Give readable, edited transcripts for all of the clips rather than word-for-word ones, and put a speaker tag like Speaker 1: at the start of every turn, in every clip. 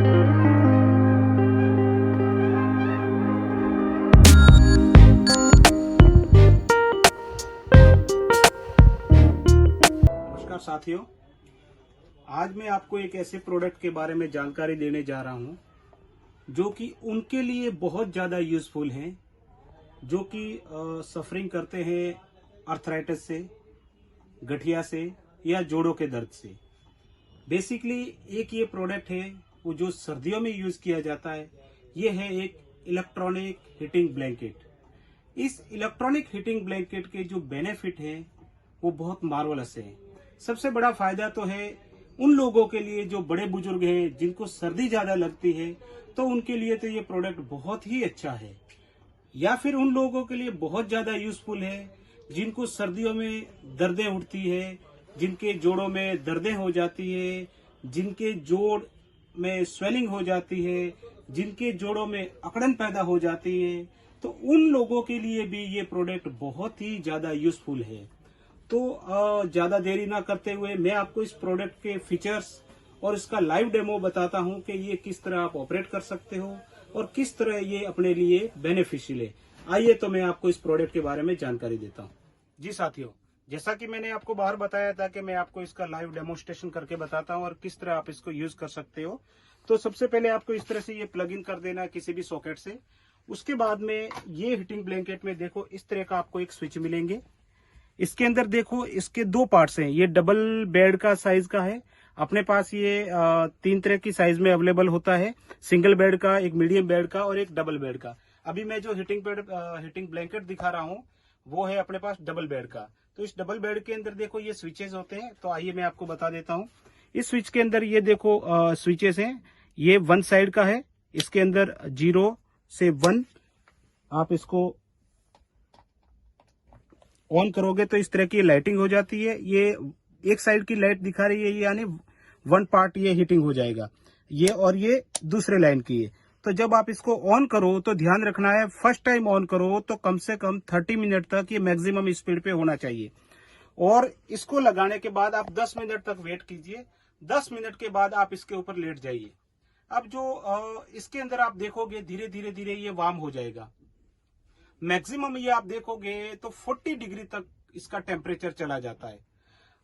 Speaker 1: नमस्कार साथियों, आज मैं आपको एक ऐसे प्रोडक्ट के बारे में जानकारी देने जा रहा हूं जो कि उनके लिए बहुत ज़्यादा यूज़फुल हैं जो कि सफरिंग करते हैं आर्थराइटिस से, गठिया से या जोड़ों के दर्द से। बेसिकली एक ये प्रोडक्ट है वो जो सर्दियों में यूज़ किया जाता है। ये है एक इलेक्ट्रॉनिक हीटिंग ब्लैंकेट। इस इलेक्ट्रॉनिक हीटिंग ब्लैंकेट के जो बेनिफिट हैं वो बहुत मार्वलस है। सबसे बड़ा फायदा तो है उन लोगों के लिए जो बड़े बुजुर्ग हैं, जिनको सर्दी ज्यादा लगती है, तो उनके लिए तो ये प्रोडक्ट बहुत ही अच्छा है। या फिर उन लोगों के लिए बहुत ज्यादा यूजफुल है जिनको सर्दियों में दर्दें उठती है, जिनके जोड़ों में दर्दें हो जाती है, जिनके जोड़ में स्वेलिंग हो जाती है, जिनके जोड़ों में अकड़न पैदा हो जाती है, तो उन लोगों के लिए भी ये प्रोडक्ट बहुत ही ज्यादा यूजफुल है। तो ज्यादा देरी ना करते हुए मैं आपको इस प्रोडक्ट के फीचर्स और इसका लाइव डेमो बताता हूं कि ये किस तरह आप ऑपरेट कर सकते हो और किस तरह ये अपने लिए बेनिफिशियल है। आइए तो मैं आपको इस प्रोडक्ट के बारे में जानकारी देता हूं। जी साथियों, जैसा कि मैंने आपको बाहर बताया था कि मैं आपको इसका लाइव डेमोस्ट्रेशन करके बताता हूं और किस तरह आप इसको यूज कर सकते हो। तो सबसे पहले आपको इस तरह से ये प्लग इन कर देना है किसी भी सॉकेट से। उसके बाद में ये हीटिंग ब्लैंकेट में देखो इस तरह का आपको एक स्विच मिलेंगे। इसके अंदर देखो इसके दो पार्ट्स हैं। ये डबल बेड का साइज का है। अपने पास ये 3 तरह की साइज में अवेलेबल होता है, सिंगल बेड का, एक मीडियम बेड का और एक डबल बेड का। अभी मैं जो हीटिंग ब्लैंकेट दिखा रहा हूँ वो है अपने पास डबल बेड का। तो इस डबल बेड के अंदर देखो ये स्विचेस होते हैं। तो आइए मैं आपको बता देता हूँ। इस स्विच के अंदर ये देखो स्विचेस हैं। ये वन साइड का है। इसके अंदर 0 से 1 आप इसको ऑन करोगे तो इस तरह की लाइटिंग हो जाती है। ये एक साइड की लाइट दिखा रही है, यानी 1 पार्ट ये हीटिंग हो जाएगा, ये और ये दूसरे लाइन की है। तो जब आप इसको ऑन करो तो ध्यान रखना है, फर्स्ट टाइम ऑन करो तो कम से कम 30 मिनट तक ये मैक्सिमम स्पीड पे होना चाहिए। और इसको लगाने के बाद आप 10 मिनट तक वेट कीजिए। 10 मिनट के बाद आप इसके ऊपर लेट जाइए। अब जो इसके अंदर आप देखोगे धीरे धीरे धीरे ये वार्म हो जाएगा। मैक्सिमम ये आप देखोगे तो 40 डिग्री तक इसका टेम्परेचर चला जाता है।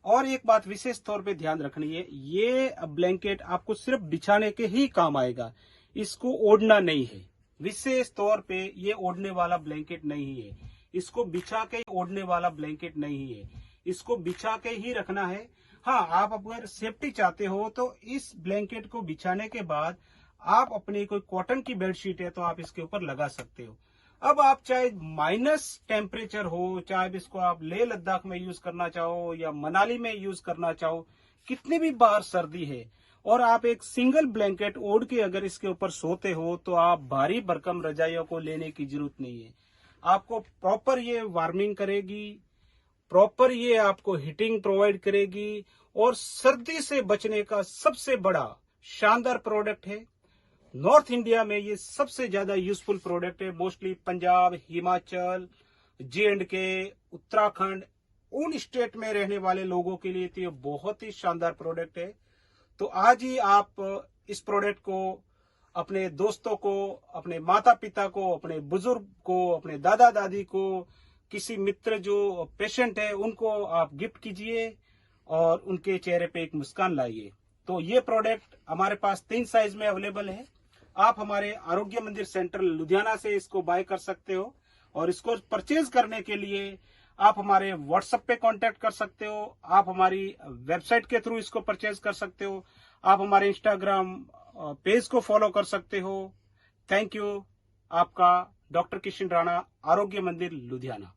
Speaker 1: और एक बात विशेष तौर पे ध्यान रखनी है, ये ब्लैंकेट आपको सिर्फ बिछाने के ही काम आएगा, इसको ओढ़ना नहीं है। विशेष तौर पे ये ओढ़ने वाला ब्लैंकेट नहीं है। इसको बिछा के ओढ़ने वाला ब्लैंकेट नहीं है। इसको बिछा के ही रखना है। हाँ, आप अगर सेफ्टी चाहते हो तो इस ब्लैंकेट को बिछाने के बाद आप अपनी कोई कॉटन की बेडशीट है तो आप इसके ऊपर लगा सकते हो। अब आप चाहे माइनस टेम्परेचर हो, चाहे इसको आप लेह लद्दाख में यूज करना चाहो या मनाली में यूज करना चाहो, कितनी भी बार सर्दी है और आप एक सिंगल ब्लैंकेट ओढ़ के अगर इसके ऊपर सोते हो तो आप भारी भरकम रजाइयों को लेने की जरूरत नहीं है। आपको प्रॉपर ये वार्मिंग करेगी, प्रॉपर ये आपको हीटिंग प्रोवाइड करेगी और सर्दी से बचने का सबसे बड़ा शानदार प्रोडक्ट है। नॉर्थ इंडिया में ये सबसे ज्यादा यूजफुल प्रोडक्ट है। मोस्टली पंजाब, हिमाचल, J&K, उत्तराखंड, उन स्टेट में रहने वाले लोगों के लिए तो ये बहुत ही शानदार प्रोडक्ट है। तो आज ही आप इस प्रोडक्ट को अपने दोस्तों को, अपने माता पिता को, अपने बुजुर्ग को, अपने दादा दादी को, किसी मित्र जो पेशेंट है उनको आप गिफ्ट कीजिए और उनके चेहरे पे एक मुस्कान लाइए। तो ये प्रोडक्ट हमारे पास 3 साइज में अवेलेबल है। आप हमारे आरोग्य मंदिर सेंटर लुधियाना से इसको बाय कर सकते हो और इसको परचेज करने के लिए आप हमारे व्हाट्सएप पे कांटेक्ट कर सकते हो। आप हमारी वेबसाइट के थ्रू इसको परचेज कर सकते हो। आप हमारे इंस्टाग्राम पेज को फॉलो कर सकते हो। Thank you. आपका डॉक्टर किशन राणा, आरोग्य मंदिर लुधियाना।